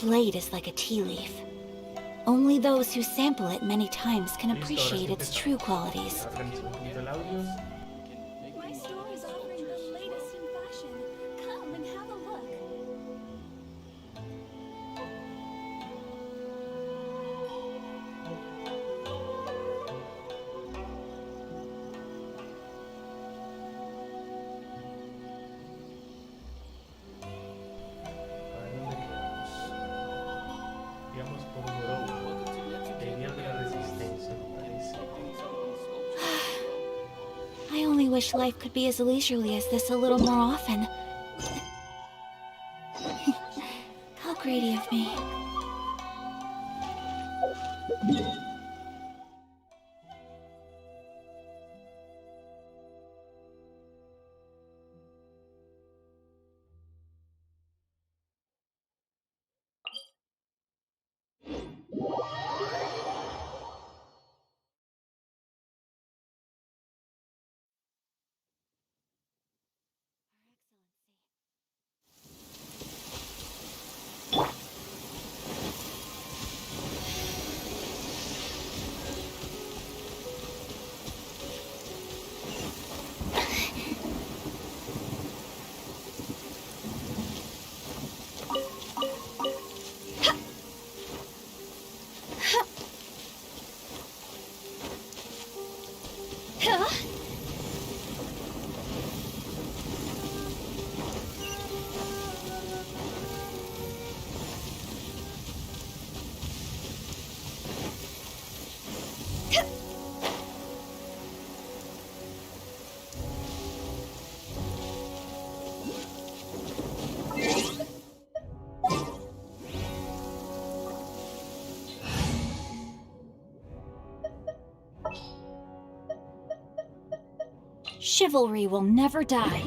blade is like a tea leaf. Only those who sample it many times can appreciate its true qualities. My store is offering the latest in fashion. Come and have a look. I only wish life could be as leisurely as this a little more often. How greedy of me. Chivalry will never die.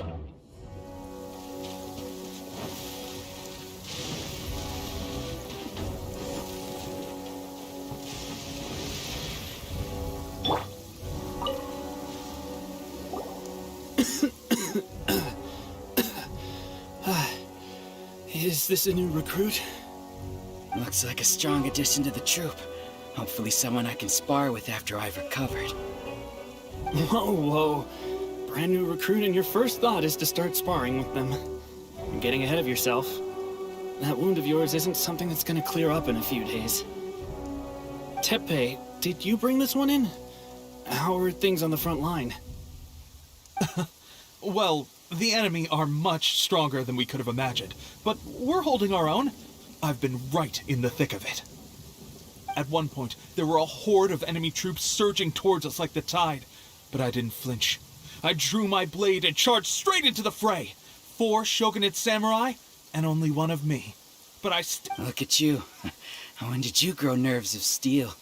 Is this a new recruit? Looks like a strong addition to the troop. Hopefully someone I can spar with after I've recovered. Whoa. Brand new recruit and your first thought is to start sparring with them. You're getting ahead of yourself. That wound of yours isn't something that's gonna clear up in a few days. Tepe, did you bring this one in? How are things on the front line? Well, the enemy are much stronger than we could have imagined, but we're holding our own. I've been right in the thick of it. At one point, there were a horde of enemy troops surging towards us like the tide, but I didn't flinch. I drew my blade and charged straight into the fray. 4 shogunate samurai, and only one of me. But I Look at you. When did you grow nerves of steel?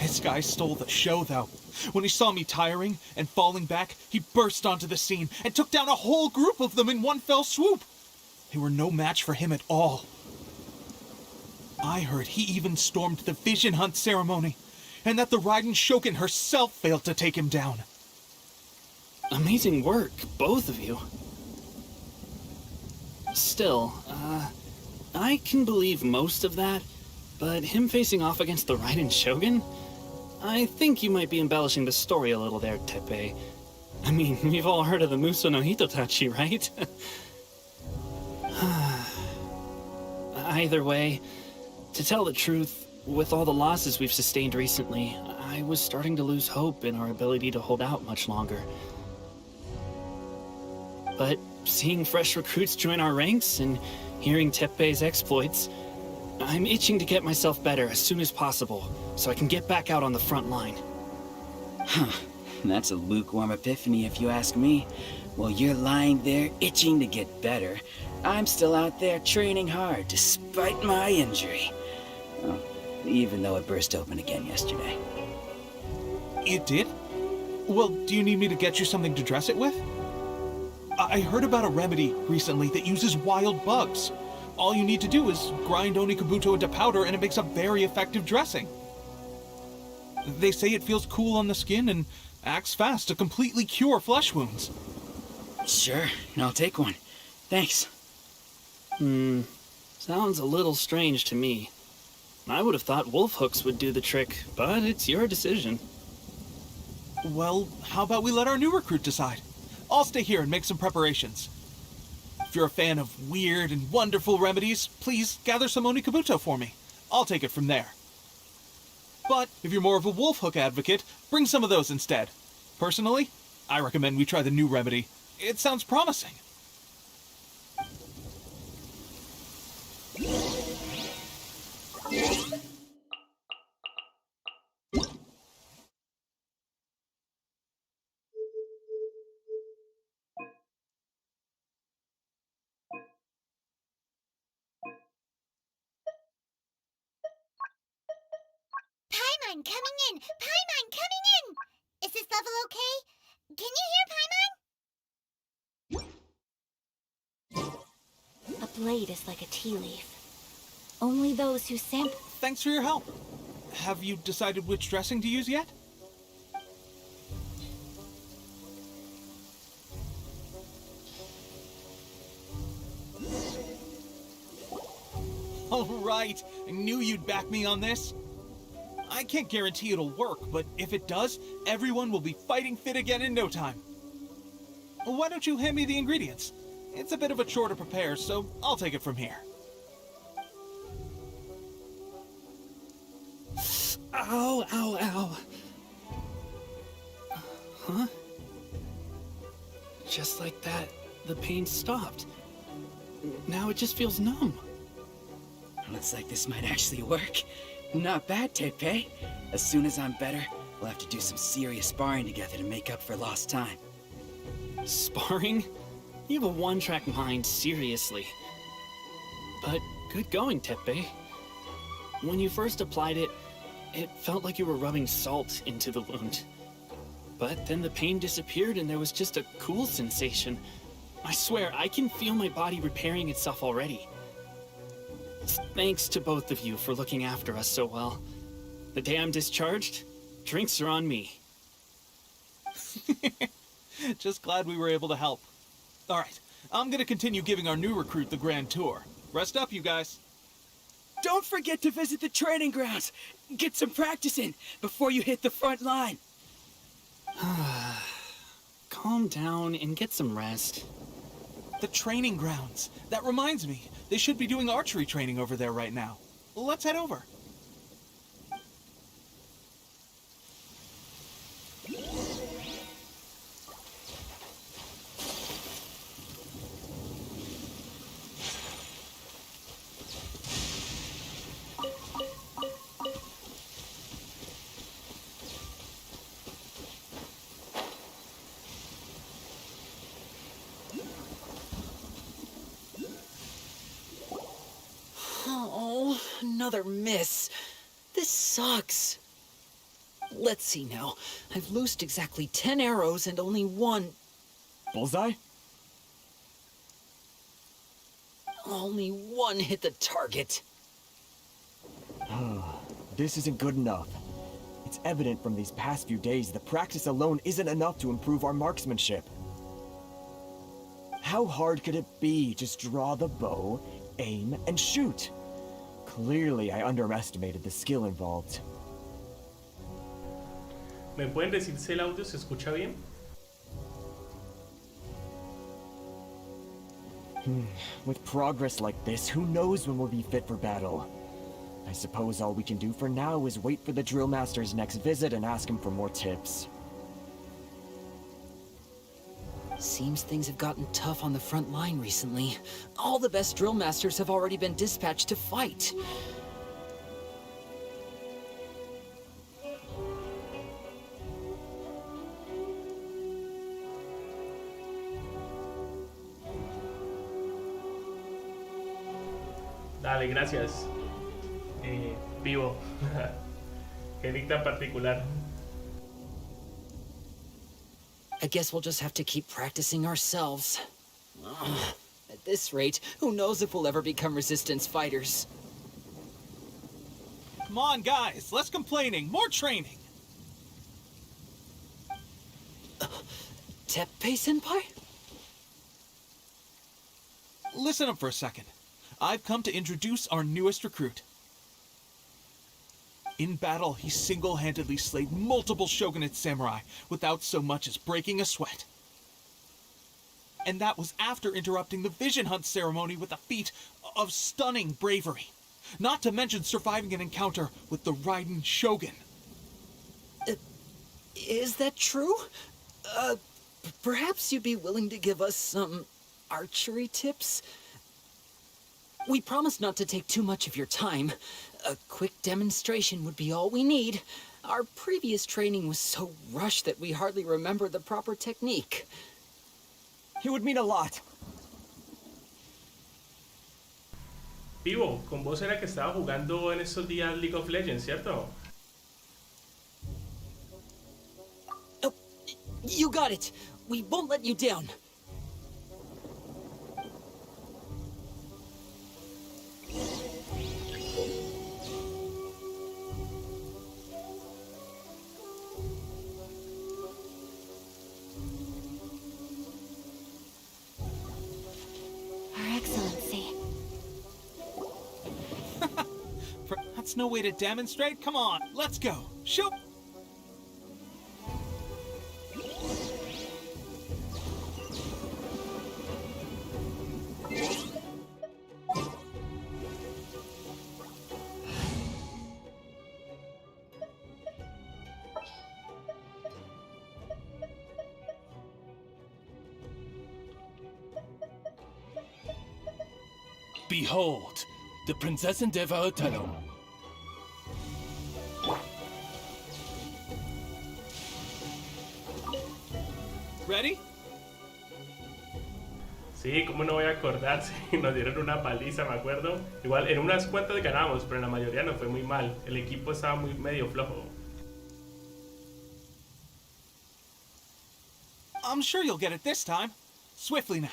This guy stole the show, though. When he saw me tiring and falling back, he burst onto the scene and took down a whole group of them in one fell swoop. They were no match for him at all. I heard he even stormed the vision hunt ceremony, and that the Raiden Shogun herself failed to take him down. Amazing work, both of you. Still, I can believe most of that, but him facing off against the Raiden Shogun? I think you might be embellishing the story a little there, Tepe. I mean, we've all heard of the Muso no Hitotachi, right? Either way, to tell the truth, with all the losses we've sustained recently, I was starting to lose hope in our ability to hold out much longer. But seeing fresh recruits join our ranks and hearing Tepe's exploits, I'm itching to get myself better as soon as possible, so I can get back out on the front line. Huh. That's a lukewarm epiphany if you ask me. While you're lying there itching to get better, I'm still out there training hard despite my injury. Well, even though it burst open again yesterday. It did? Well, do you need me to get you something to dress it with? I heard about a remedy recently that uses wild bugs. All you need to do is grind Onikabuto into powder and it makes a very effective dressing. They say it feels cool on the skin and acts fast to completely cure flesh wounds. Sure, I'll take one. Thanks. Sounds a little strange to me. I would have thought wolf hooks would do the trick, but it's your decision. Well, how about we let our new recruit decide? I'll stay here and make some preparations. If you're a fan of weird and wonderful remedies, please gather some Onikabuto for me. I'll take it from there. But if you're more of a wolf hook advocate, bring some of those instead. Personally, I recommend we try the new remedy. It sounds promising. Paimon coming in! Paimon coming in! Is this level okay? Can you hear Paimon? A blade is like a tea leaf. Only those who sample... Thanks for your help. Have you decided which dressing to use yet? All right, I knew you'd back me on this. I can't guarantee it'll work, but if it does, everyone will be fighting fit again in no time. Why don't you hand me the ingredients? It's a bit of a chore to prepare, so I'll take it from here. Ow, ow, ow. Huh? Just like that, the pain stopped. Now it just feels numb. Looks like this might actually work. Not bad, Tepe. As soon as I'm better, we'll have to do some serious sparring together to make up for lost time. Sparring? You have a one-track mind, seriously. But good going, Tepe. When you first applied it, it felt like you were rubbing salt into the wound. But then the pain disappeared and there was just a cool sensation. I swear, I can feel my body repairing itself already. Thanks to both of you for looking after us so well. The day I'm discharged, drinks are on me. Just glad we were able to help. All right, I'm gonna continue giving our new recruit the grand tour. Rest up, you guys. Don't forget to visit the training grounds. Get some practice in before you hit the front line. Calm down and get some rest. The training grounds. That reminds me, they should be doing archery training over there right now. Let's head over. Oh, another miss. This sucks. Let's see now. I've loosed exactly 10 arrows and only one... Bullseye? Only one hit the target. This isn't good enough. It's evident from these past few days that practice alone isn't enough to improve our marksmanship. How hard could it be? Just draw the bow, aim, and shoot. Clearly, I underestimated the skill involved. ¿Me pueden decir si el audio se escucha bien? With progress like this, who knows when we'll be fit for battle? I suppose all we can do for now is wait for the drill master's next visit and ask him for more tips. Seems things have gotten tough on the front line recently. All the best drill masters have already been dispatched to fight. Dale, gracias. Vivo. Qué nick tan particular. I guess we'll just have to keep practicing ourselves. Ugh. At this rate, who knows if we'll ever become resistance fighters. Come on, guys, less complaining, more training. Teppei-senpai? Listen up for a second. I've come to introduce our newest recruit. In battle, he single-handedly slayed multiple shogunate samurai without so much as breaking a sweat. And that was after interrupting the vision hunt ceremony with a feat of stunning bravery. Not to mention surviving an encounter with the Raiden Shogun. Is that true? Perhaps you'd be willing to give us some archery tips? We promise not to take too much of your time. A quick demonstration would be all we need. Our previous training was so rushed that we hardly remember the proper technique. It would mean a lot. Vivo, con vos era que estaba jugando en estos días League of Legends, ¿cierto? Oh, you got it. We won't let you down. Her Excellency. That's no way to demonstrate. Come on, let's go. Shoot! Behold, the Prinzessin der Verurteilung. Ready? Sí, cómo no voy a acordarse. Nos dieron una paliza, me acuerdo. Igual en unas cuantas ganamos, pero en la mayoría nos fue muy mal. El equipo estaba muy medio flojo. I'm sure you'll get it this time. Swiftly now.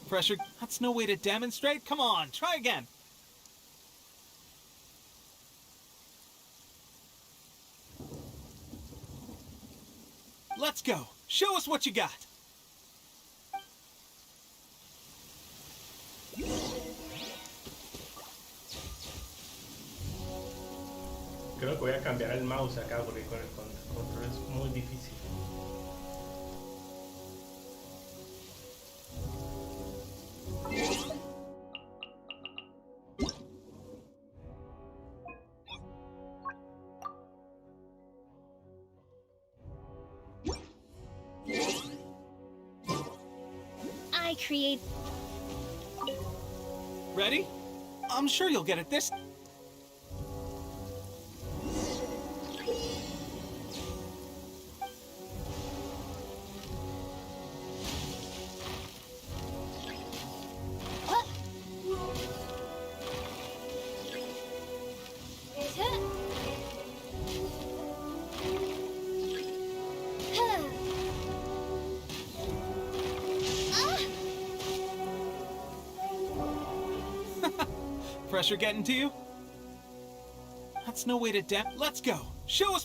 Pressure. That's no way to demonstrate. Come on, try again. Let's go. Show us what you got. Creo que voy a cambiar el mouse acá porque con el control es muy difícil. I create. Ready? I'm sure you'll get it this. Pressure getting to you? That's no way to Let's go. Show us.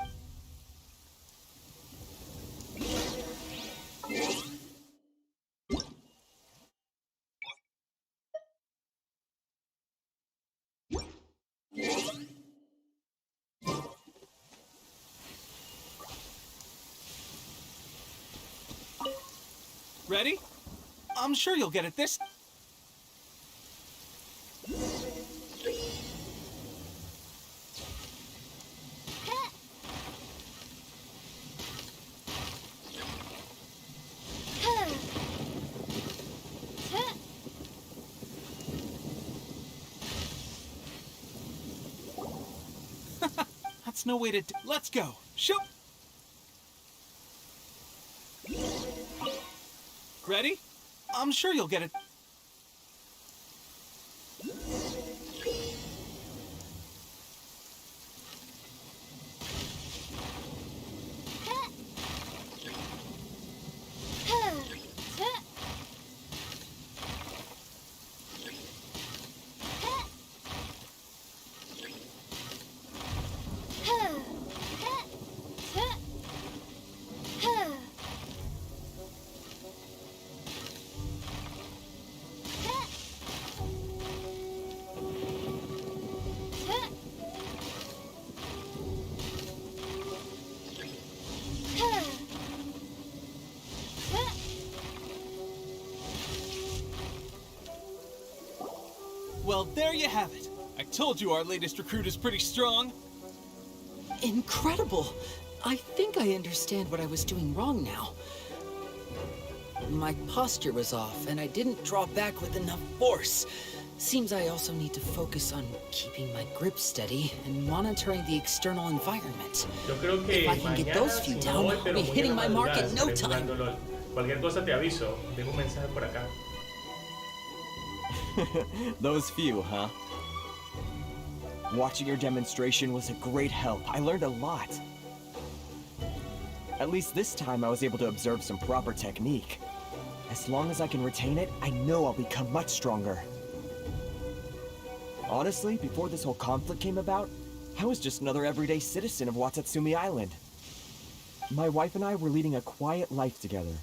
Ready? I'm sure you'll get it this. That's no way to let's go. Shoot! Ready? I'm sure you'll get it. Well, there you have it. I told you our latest recruit is pretty strong. Incredible! I think I understand what I was doing wrong now. My posture was off, and I didn't draw back with enough force. Seems I also need to focus on keeping my grip steady and monitoring the external environment. Yo creo que If I can get those few down, I'll be hitting my mark in no time. Cualquier cosa te aviso. Dejo un mensaje por acá. Those few, huh? Watching your demonstration was a great help. I learned a lot. At least this time I was able to observe some proper technique. As long as I can retain it, I know I'll become much stronger. Honestly, before this whole conflict came about, I was just another everyday citizen of Watatsumi Island. My wife and I were leading a quiet life together.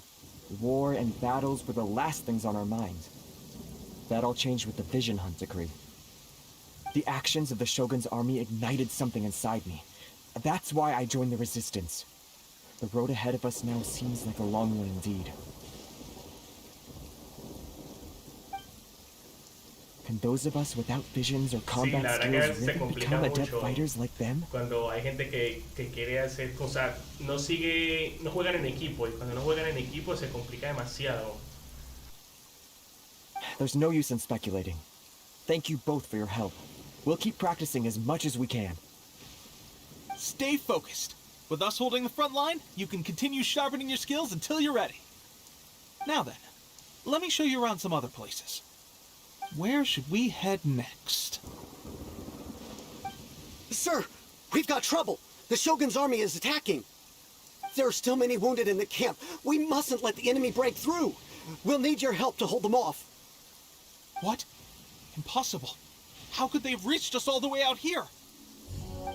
War and battles were the last things on our minds. That all changed with the Vision Hunt decree. The actions of the Shogun's army ignited something inside me. That's why I joined the resistance. The road ahead of us now seems like a long one indeed. Can those of us without visions or combat skills really become adept fighters like them? Cuando hay gente que quiere hacer cosas, no juegan en equipo, y cuando no juegan en equipo se complica demasiado. There's no use in speculating. Thank you both for your help. We'll keep practicing as much as we can. Stay focused. With us holding the front line, you can continue sharpening your skills until you're ready. Now then, let me show you around some other places. Where should we head next? Sir, we've got trouble. The Shogun's army is attacking. There are still many wounded in the camp. We mustn't let the enemy break through. We'll need your help to hold them off. What? Impossible. How could they have reached us all the way out here?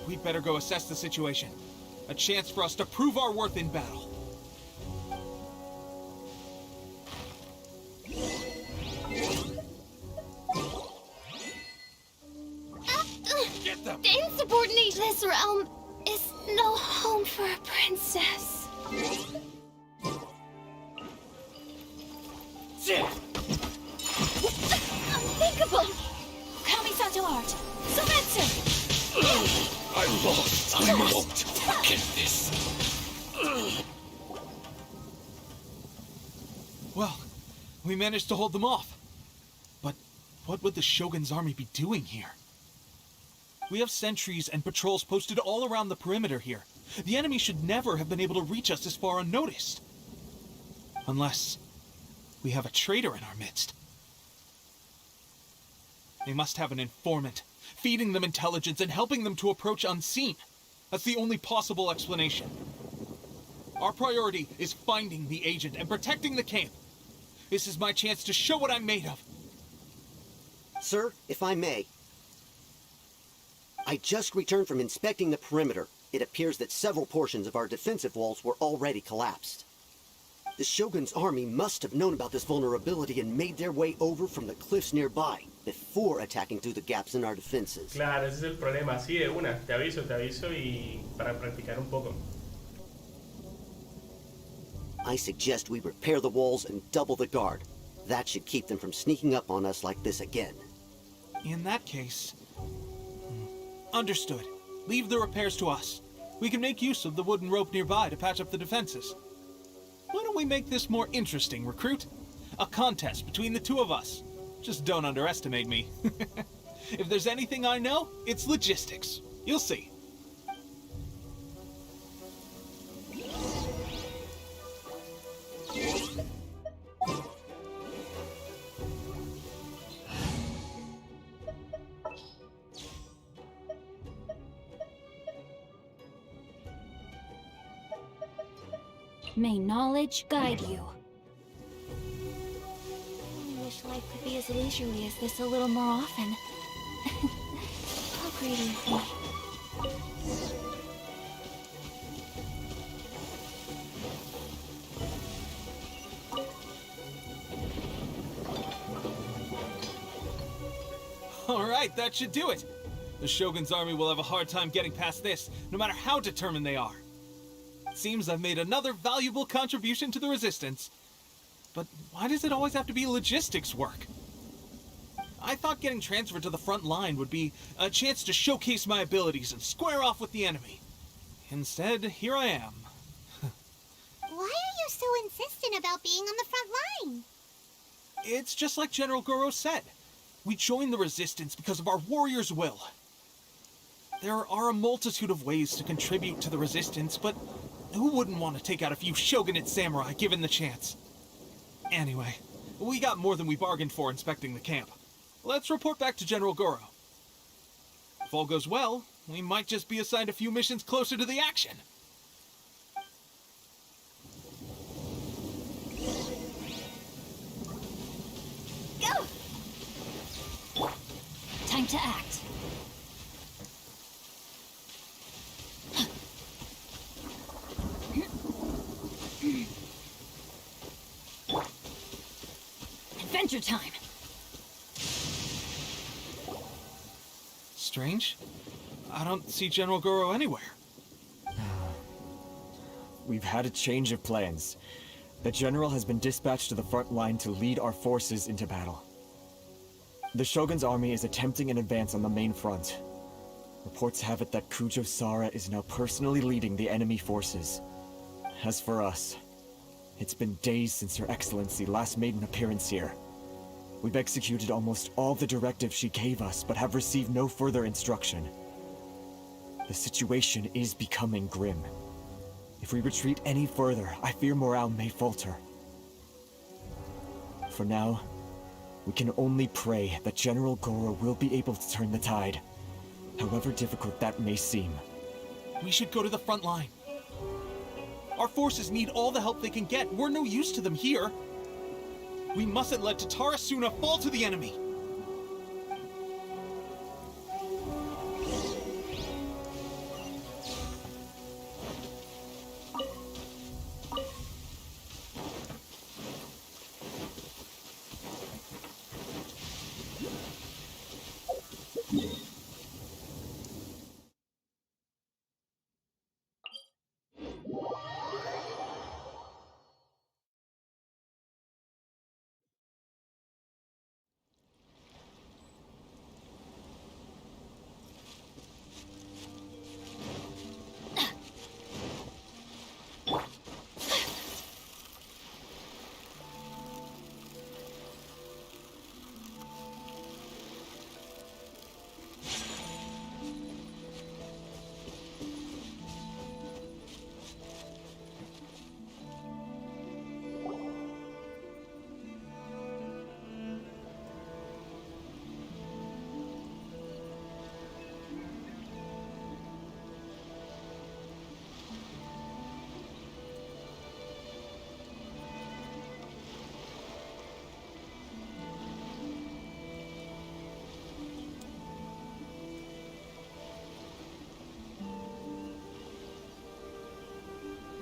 We'd better go assess the situation. A chance for us to prove our worth in battle. Get them! The insubordination of this realm is no home for a princess. Unthinkable! Kami-sato art! Sometsu! I'm lost. I won't forget this. Well, we managed to hold them off. But what would the Shogun's army be doing here? We have sentries and patrols posted all around the perimeter here. The enemy should never have been able to reach us this far unnoticed. Unless we have a traitor in our midst. They must have an informant, feeding them intelligence and helping them to approach unseen. That's the only possible explanation. Our priority is finding the agent and protecting the camp. This is my chance to show what I'm made of. Sir, if I may. I just returned from inspecting the perimeter. It appears that several portions of our defensive walls were already collapsed. The Shogun's army must have known about this vulnerability and made their way over from the cliffs nearby before attacking through the gaps in our defenses. Claro, ese es el problema. Sí, de una. Te aviso y para practicar un poco. I suggest we repair the walls and double the guard. That should keep them from sneaking up on us like this again. In that case... Understood. Leave the repairs to us. We can make use of the wooden rope nearby to patch up the defenses. Why don't we make this more interesting, recruit? A contest between the two of us. Just don't underestimate me. If there's anything I know, it's logistics. You'll see. May knowledge guide you. I wish life could be as leisurely as this a little more often. How greedy of me. Alright, that should do it. The Shogun's army will have a hard time getting past this, no matter how determined they are. It seems I've made another valuable contribution to the Resistance. But why does it always have to be logistics work? I thought getting transferred to the front line would be a chance to showcase my abilities and square off with the enemy. Instead, here I am. Why are you so insistent about being on the front line? It's just like General Goro said. We joined the Resistance because of our warrior's will. There are a multitude of ways to contribute to the Resistance, but who wouldn't want to take out a few shogunate samurai given the chance? Anyway, we got more than we bargained for inspecting the camp. Let's report back to General Goro. If all goes well, we might just be assigned a few missions closer to the action. Go! Time to act. Adventure time. Strange. I don't see General Goro anywhere. We've had a change of plans. The General has been dispatched to the front line to lead our forces into battle. The Shogun's army is attempting an advance on the main front. Reports have it that Kujo Sara is now personally leading the enemy forces. As for us, it's been days since Her Excellency last made an appearance here. We've executed almost all the directives she gave us, but have received no further instruction. The situation is becoming grim. If we retreat any further, I fear morale may falter. For now, we can only pray that General Goro will be able to turn the tide, however difficult that may seem. We should go to the front line. Our forces need all the help they can get. We're no use to them here. We mustn't let Tatarasuna fall to the enemy.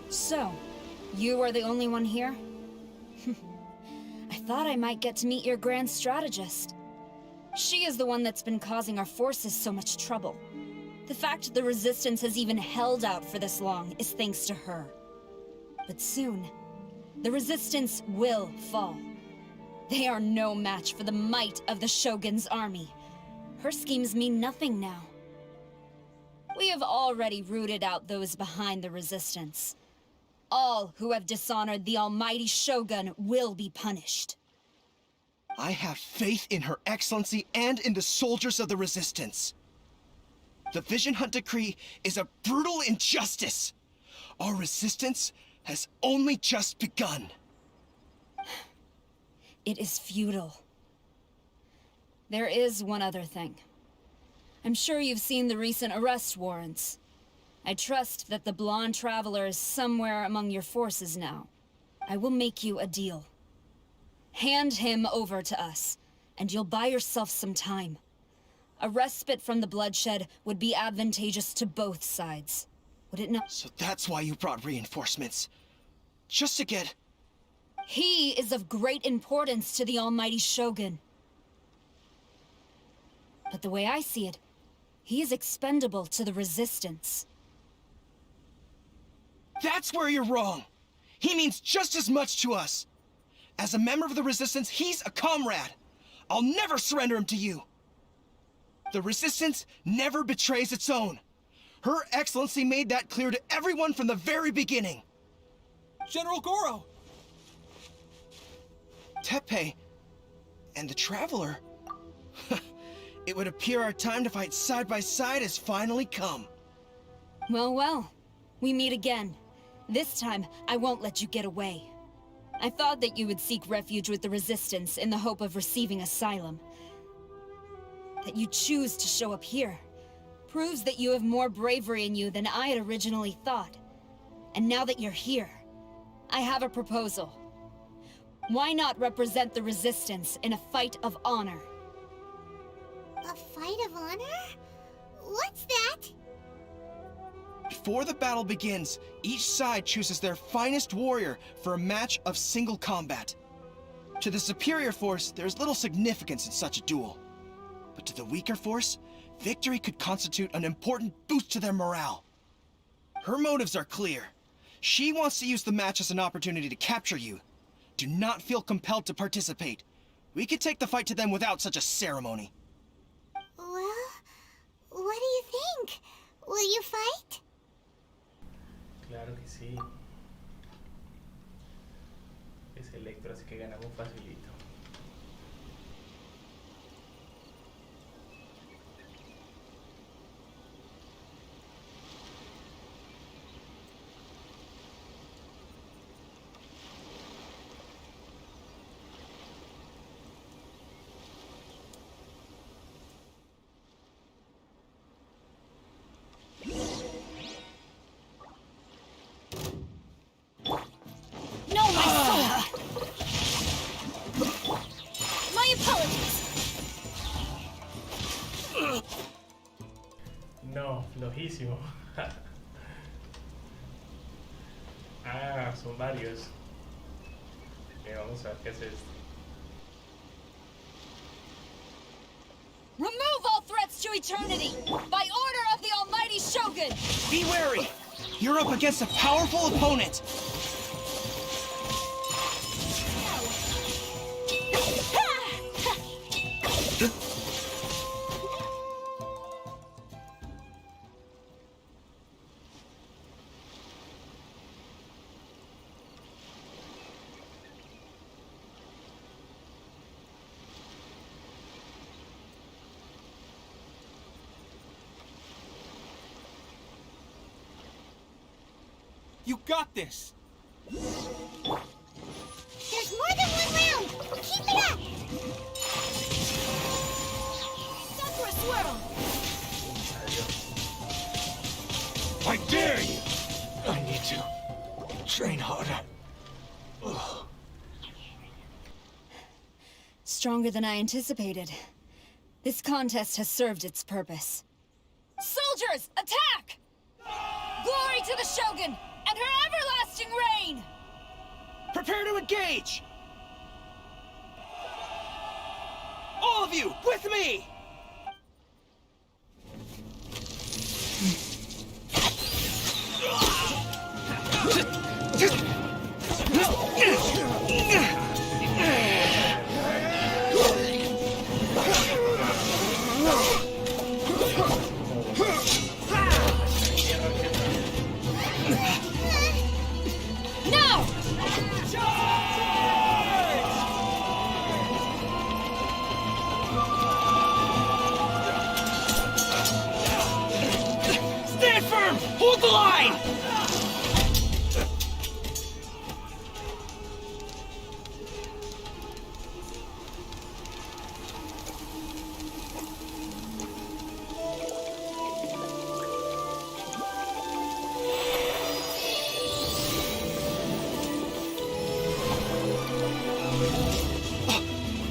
So, you are the only one here? I thought I might get to meet your grand strategist. She is the one that's been causing our forces so much trouble. The fact the Resistance has even held out for this long is thanks to her. But soon, the Resistance will fall. They are no match for the might of the Shogun's army. Her schemes mean nothing now. We have already rooted out those behind the Resistance. All who have dishonored the almighty Shogun will be punished. I have faith in Her Excellency and in the soldiers of the Resistance. The Vision Hunt Decree is a brutal injustice. Our resistance has only just begun. It is futile. There is one other thing. I'm sure you've seen the recent arrest warrants. I trust that the blonde traveler is somewhere among your forces now. I will make you a deal. Hand him over to us, and you'll buy yourself some time. A respite from the bloodshed would be advantageous to both sides. Would it not? So that's why you brought reinforcements. Just to get... He is of great importance to the almighty Shogun. But the way I see it, he is expendable to the Resistance. That's where you're wrong. He means just as much to us. As a member of the Resistance, he's a comrade. I'll never surrender him to you. The Resistance never betrays its own. Her Excellency made that clear to everyone from the very beginning. General Goro! Teppei and the Traveler. It would appear our time to fight side by side has finally come. Well, well. We meet again. This time, I won't let you get away. I thought that you would seek refuge with the Resistance in the hope of receiving asylum. That you choose to show up here proves that you have more bravery in you than I had originally thought. And now that you're here, I have a proposal. Why not represent the Resistance in a fight of honor? A fight of honor? What's that? Before the battle begins, each side chooses their finest warrior for a match of single combat. To the superior force, there's little significance in such a duel. But to the weaker force, victory could constitute an important boost to their morale. Her motives are clear. She wants to use the match as an opportunity to capture you. Do not feel compelled to participate. We could take the fight to them without such a ceremony. Well, what do you think? Will you fight? Claro que sí. Es Electro, así que ganamos facilito. No, flojísimo. Ah, son varios. Vamos a ver qué es esto. Remove all threats to eternity! By order of the almighty Shogun! Be wary! You're up against a powerful opponent! You got this! There's more than one round! Keep it up! Sakura Swirl! I dare you! I need to train harder. Ugh. Stronger than I anticipated. This contest has served its purpose. Soldiers, attack! Glory to the Shogun and her everlasting reign! Prepare to engage! All of you, with me!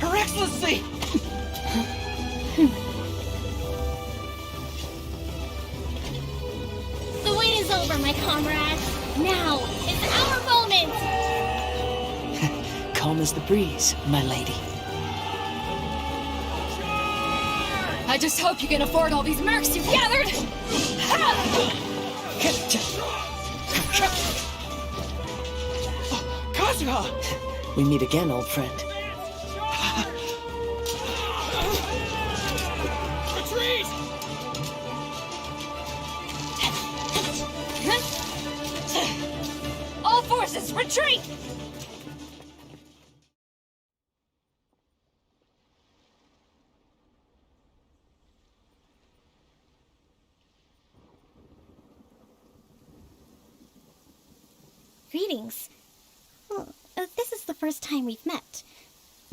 Her Excellency! The wait is over, my comrades. Now is our moment! Calm as the breeze, my lady. I just hope you can afford all these mercs you've gathered! Kazuha! We meet again, old friend. Retreat! All forces, retreat! Greetings. Well, this is the first time we've met.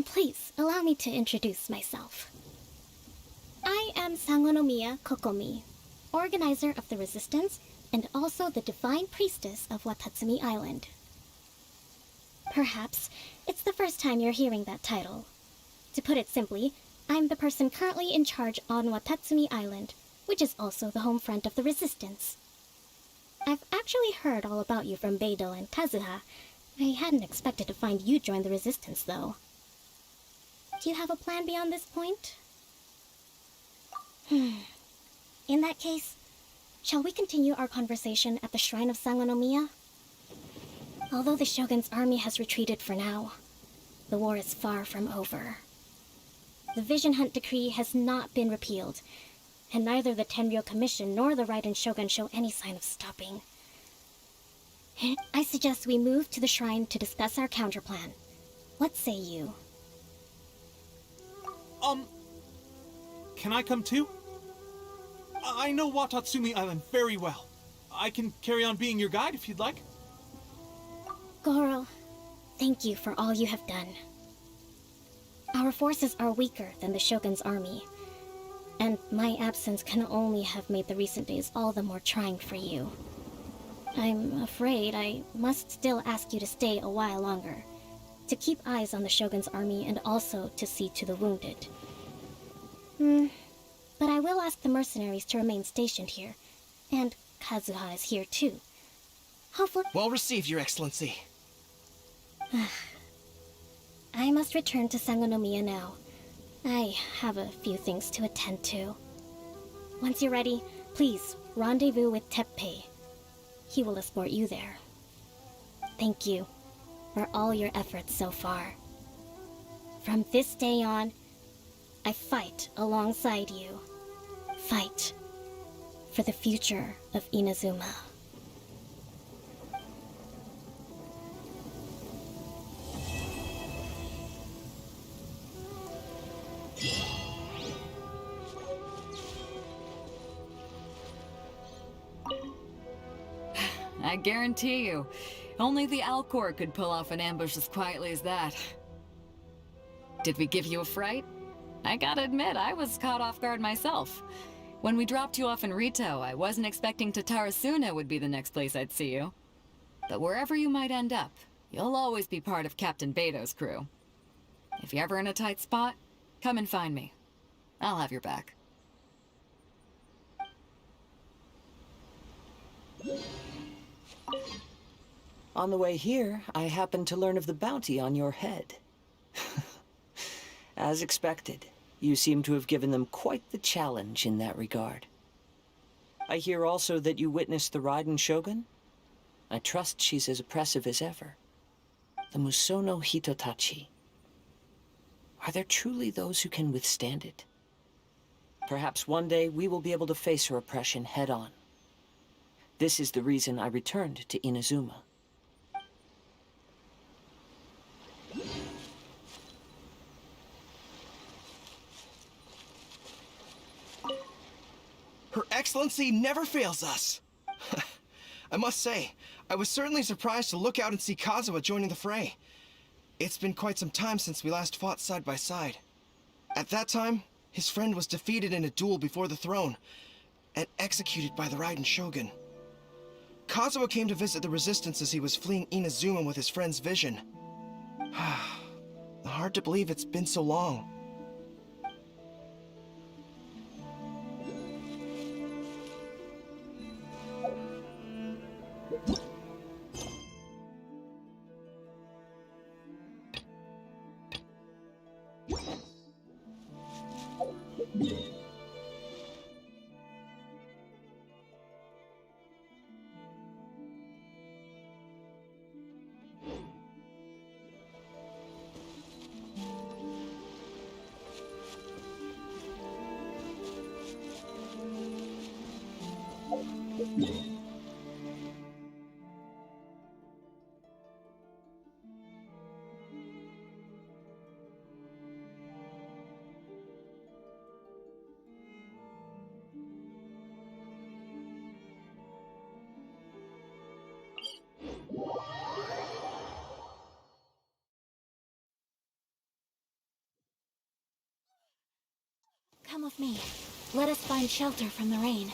Please, allow me to introduce myself. I am Sangonomiya Kokomi, organizer of the Resistance and also the Divine Priestess of Watatsumi Island. Perhaps it's the first time you're hearing that title. To put it simply, I'm the person currently in charge on Watatsumi Island, which is also the home front of the Resistance. I've actually heard all about you from Beidou and Kazuha. I hadn't expected to find you join the Resistance, though. Do you have a plan beyond this point? In that case, shall we continue our conversation at the Shrine of Sangonomiya? Although the Shogun's army has retreated for now, the war is far from over. The Vision Hunt Decree has not been repealed, and neither the Tenryou Commission nor the Raiden Shogun show any sign of stopping. I suggest we move to the shrine to discuss our counterplan. What say you? Can I come too? I know Watatsumi Island very well. I can carry on being your guide if you'd like. Goro, thank you for all you have done. Our forces are weaker than the Shogun's army, and my absence can only have made the recent days all the more trying for you. I'm afraid I must still ask you to stay a while longer, to keep eyes on the Shogun's army and also to see to the wounded. But I will ask the mercenaries to remain stationed here, and Kazuha is here too. Hopefully— Well received, Your Excellency. I must return to Sangonomiya now. I have a few things to attend to. Once you're ready, please rendezvous with Teppei. He will escort you there. Thank you for all your efforts so far. From this day on, I fight alongside you. Fight for the future of Inazuma. I guarantee you, only the Alcor could pull off an ambush as quietly as that. Did we give you a fright? I gotta admit, I was caught off guard myself. When we dropped you off in Rito, I wasn't expecting Tatarasuna would be the next place I'd see you. But wherever you might end up, you'll always be part of Captain Beidou's crew. If you're ever in a tight spot, come and find me. I'll have your back. On the way here, I happened to learn of the bounty on your head. As expected, you seem to have given them quite the challenge in that regard. I hear also that you witnessed the Raiden Shogun. I trust she's as oppressive as ever. The Musono Hitotachi. Are there truly those who can withstand it? Perhaps one day we will be able to face her oppression head-on. This is the reason I returned to Inazuma. Her Excellency never fails us. I must say, I was certainly surprised to look out and see Kazuha joining the fray. It's been quite some time since we last fought side by side. At that time, his friend was defeated in a duel before the throne, and executed by the Raiden Shogun. Kazuha came to visit the Resistance as he was fleeing Inazuma with his friend's vision. hard to believe it's been so long. Come with me. Let us find shelter from the rain.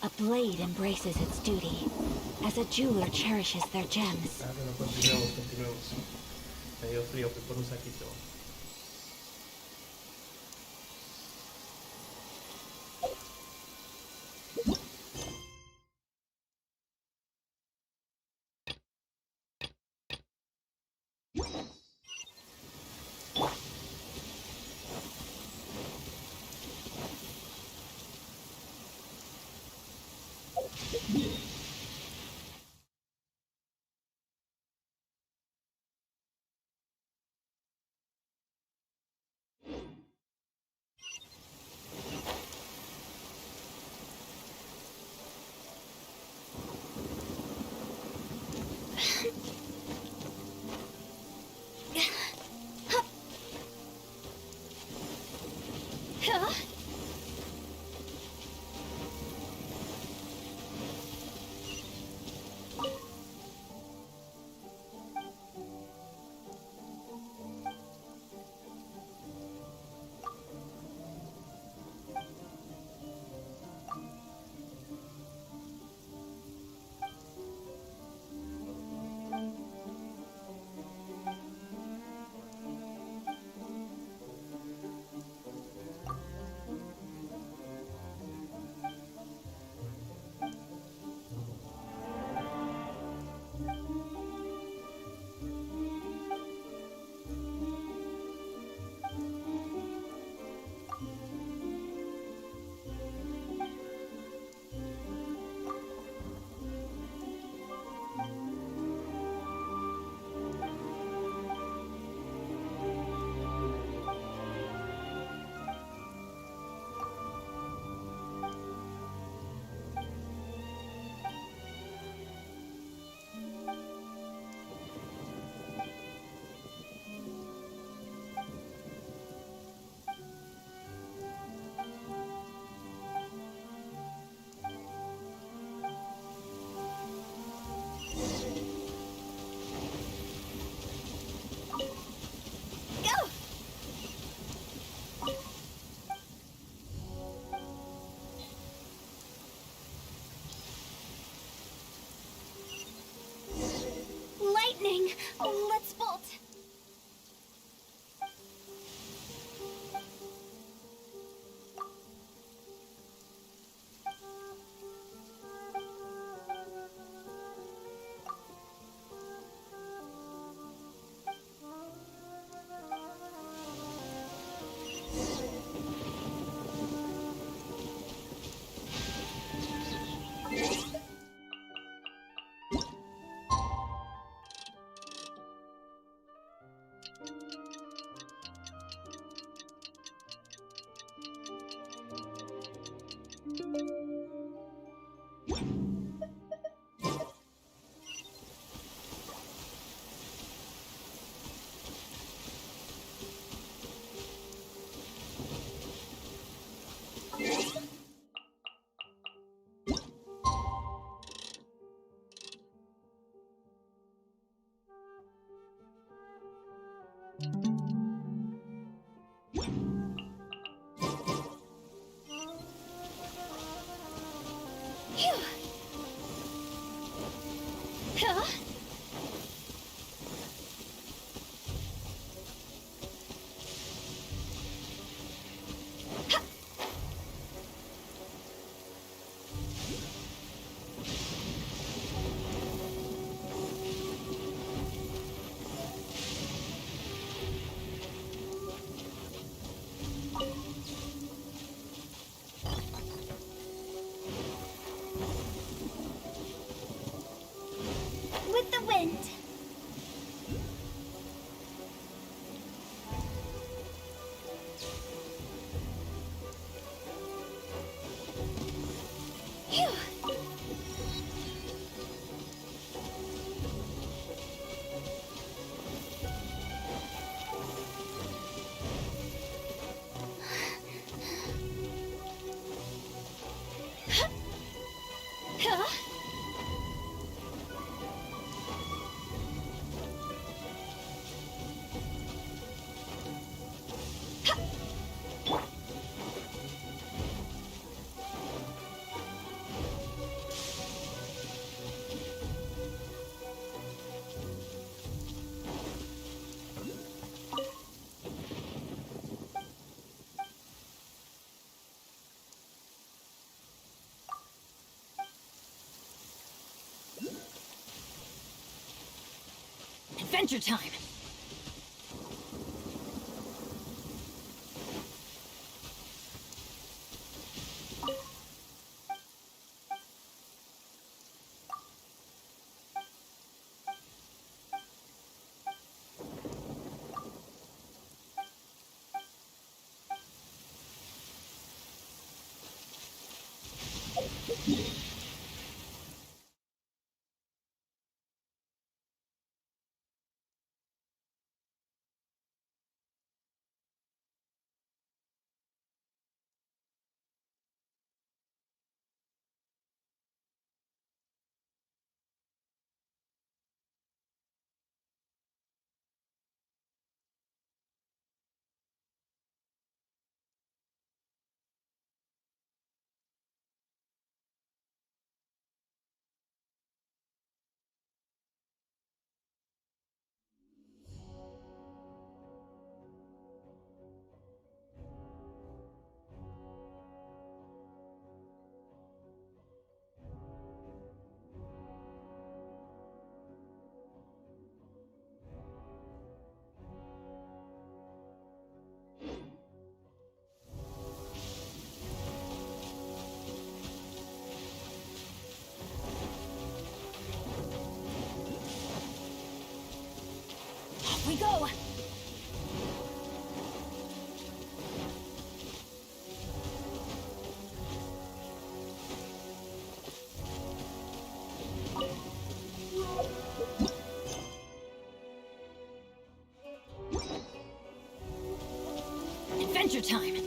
A blade embraces its duty, as a jeweler cherishes their gems. Ah, bueno, continuemos. Me dio frío, fui por un saquito. Let's bolt. With the wind. Phew. Huh? Adventure time! Off we go! Adventure time!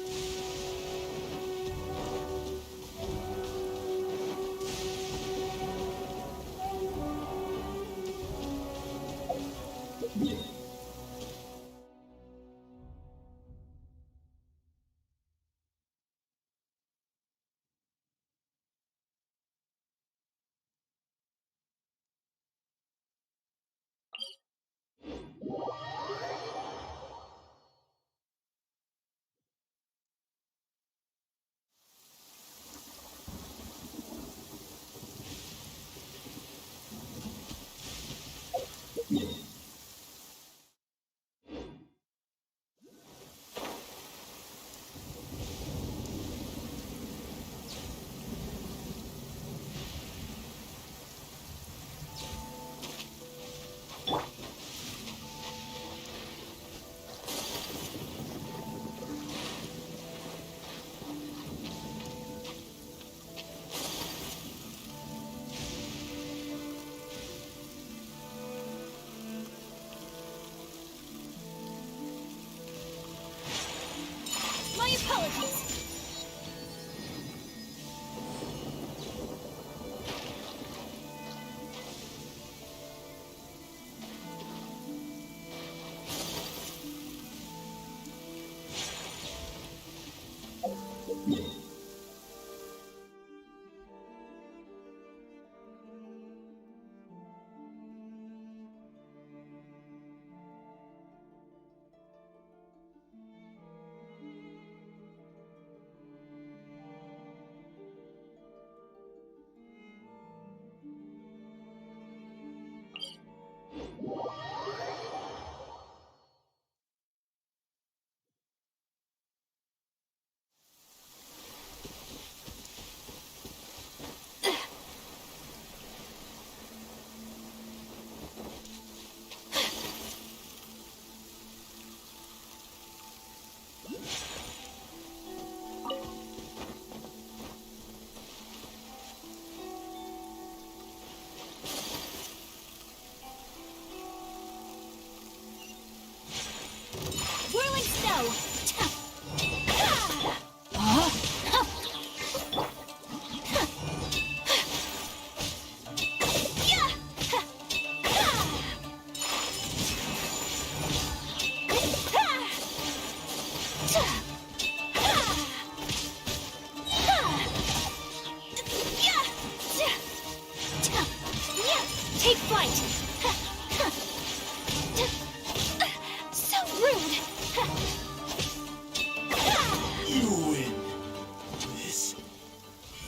fight! So rude! You win this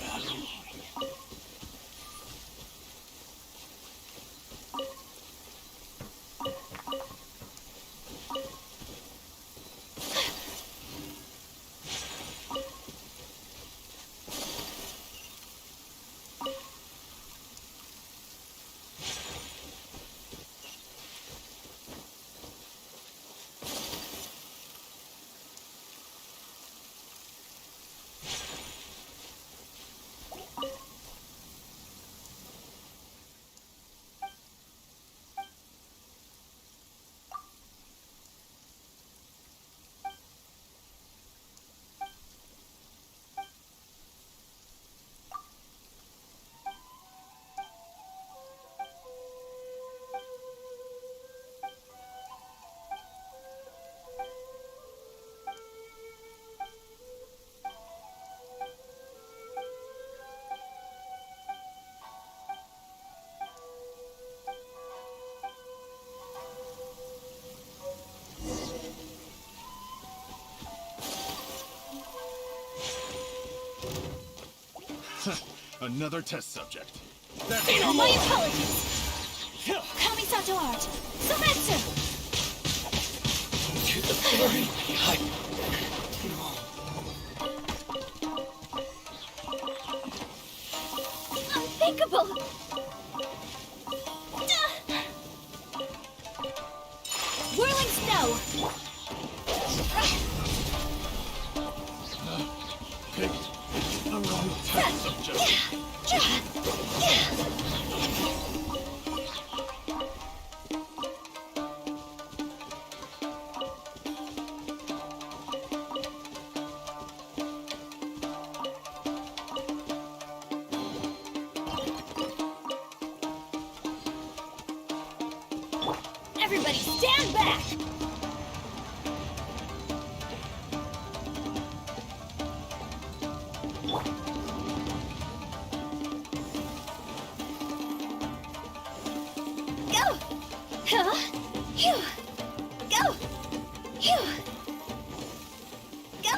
battle. Another test subject. My apologies! Kamisato art! Sometsu! To the very behind. Unthinkable! Whirling snow! Picked the wrong test subject. Everybody stand back! Go! Huh? Phew! Go! Phew! Go!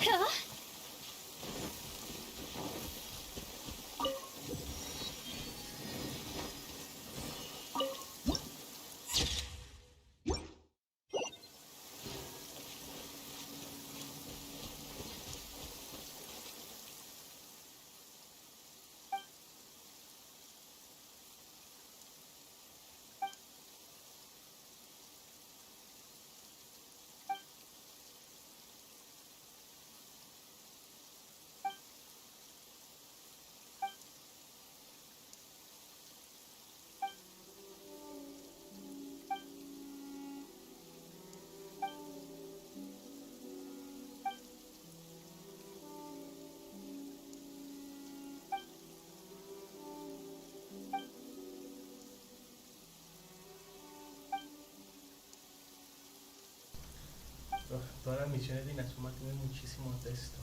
Huh? Todas las misiones de Inazuma tienen muchísimo texto.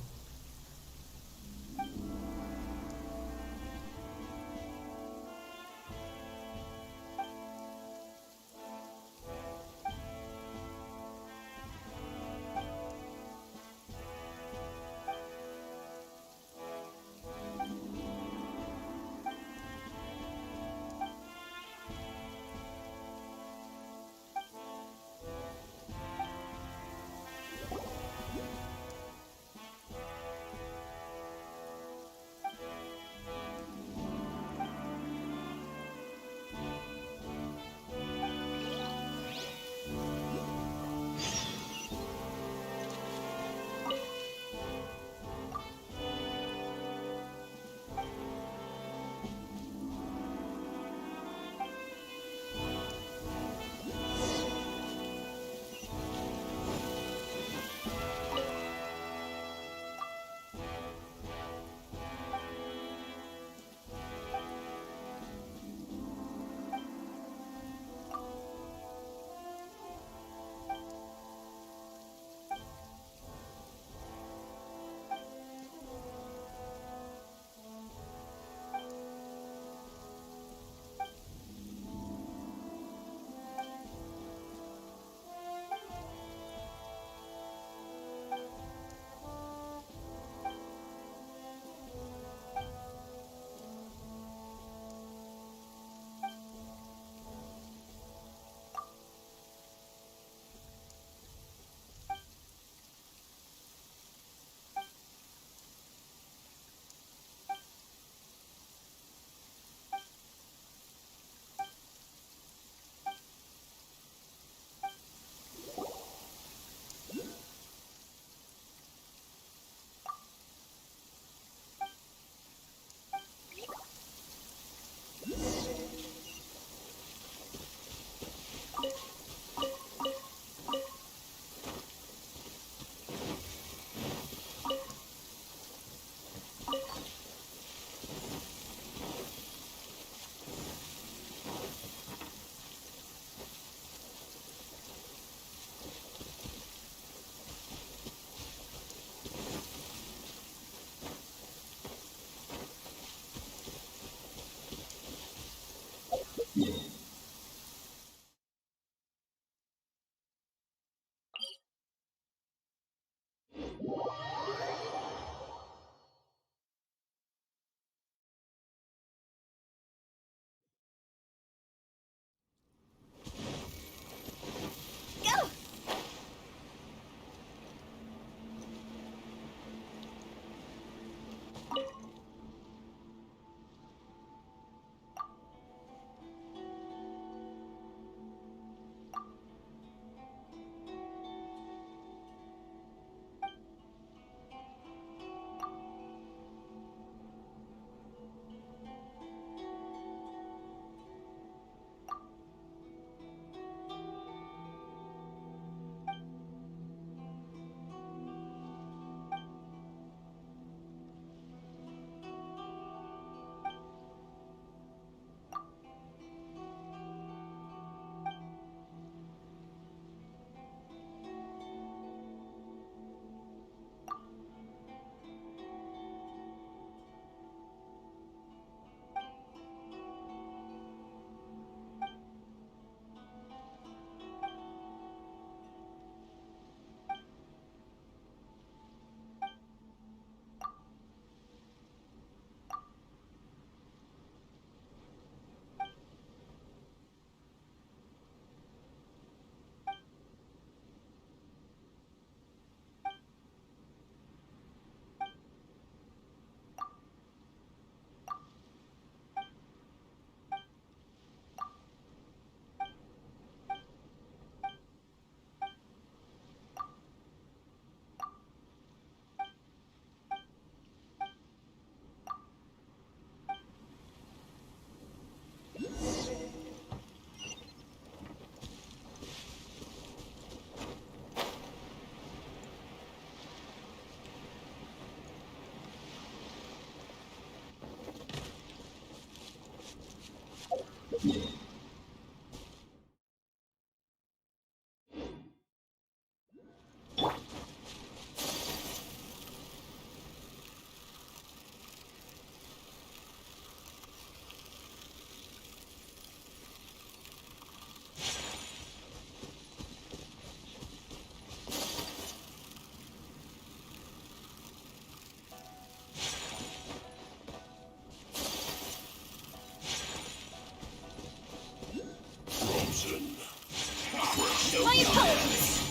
My apologies!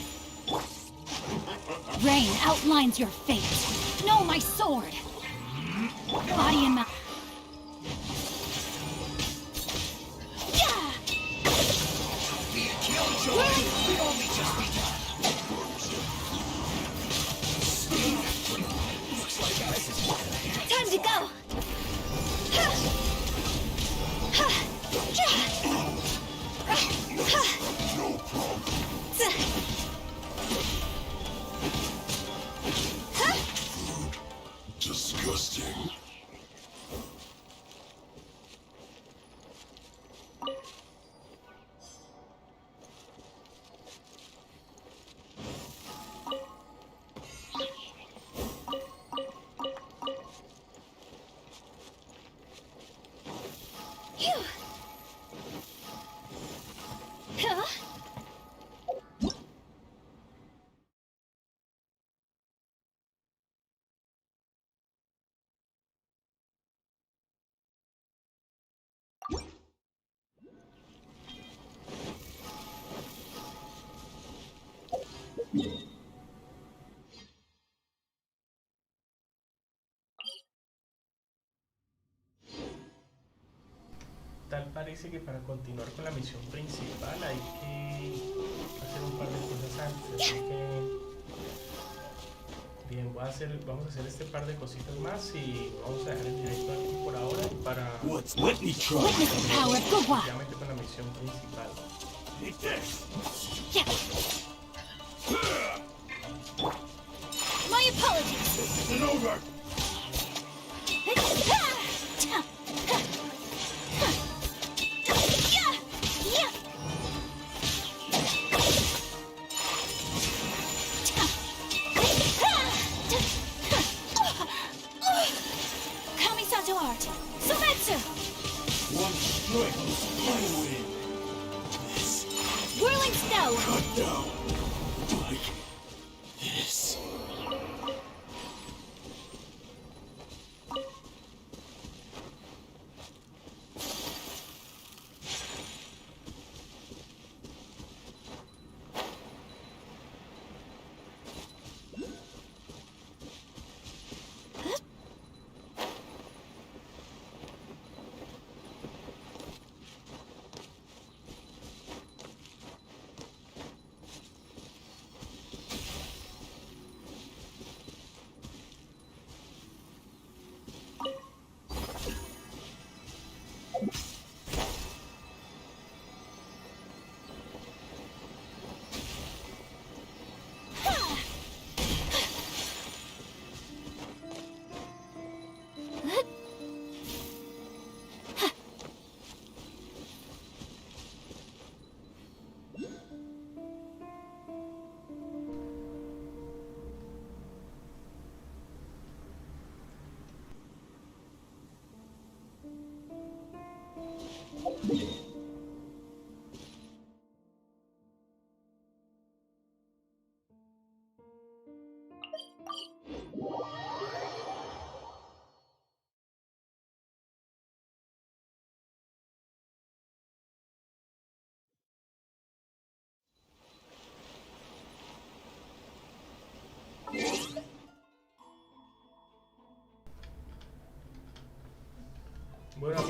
Rain outlines your fate. Know my sword! Body and mouth. Time to go! Disgusting. Tal parece que para continuar con la misión principal hay que hacer un par de cosas antes, así que bien, vamos a hacer este par de cositas más y vamos a dejar el directo aquí por ahora para efectivamente con la misión principal. My apologies! Whirling snow! Cut down like this.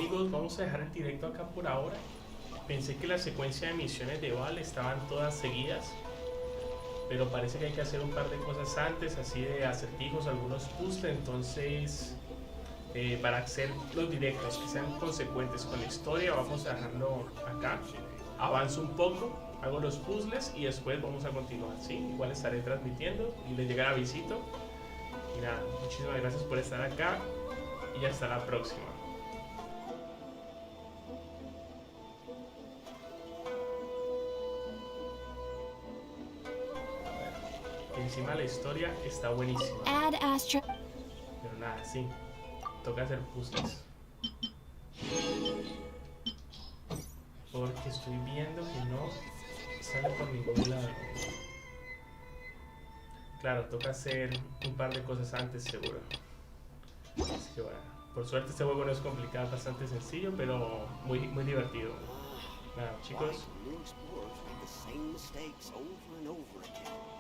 chicos, vamos a dejar el directo acá por ahora. Pensé que la secuencia de misiones de Baal estaban todas seguidas, pero parece que hay que hacer un par de cosas antes, así de acertijos, algunos puzzles. Entonces, para hacer los directos que sean consecuentes con la historia, vamos a dejarlo acá. Avanzo un poco, hago los puzzles y después vamos a continuar, ¿sí? Igual estaré transmitiendo y les llegará avisito. Y nada, muchísimas gracias por estar acá y hasta la próxima. Encima la historia está buenísima. Add Astra. Pero nada, sí. Toca hacer puzzles. Porque estoy viendo que no sale por ningún lado. Claro, toca hacer un par de cosas antes, seguro. Así que bueno, por suerte este juego no es complicado, bastante sencillo, pero muy divertido. Nada, chicos. Why do new explorers make the same mistakes over and over again?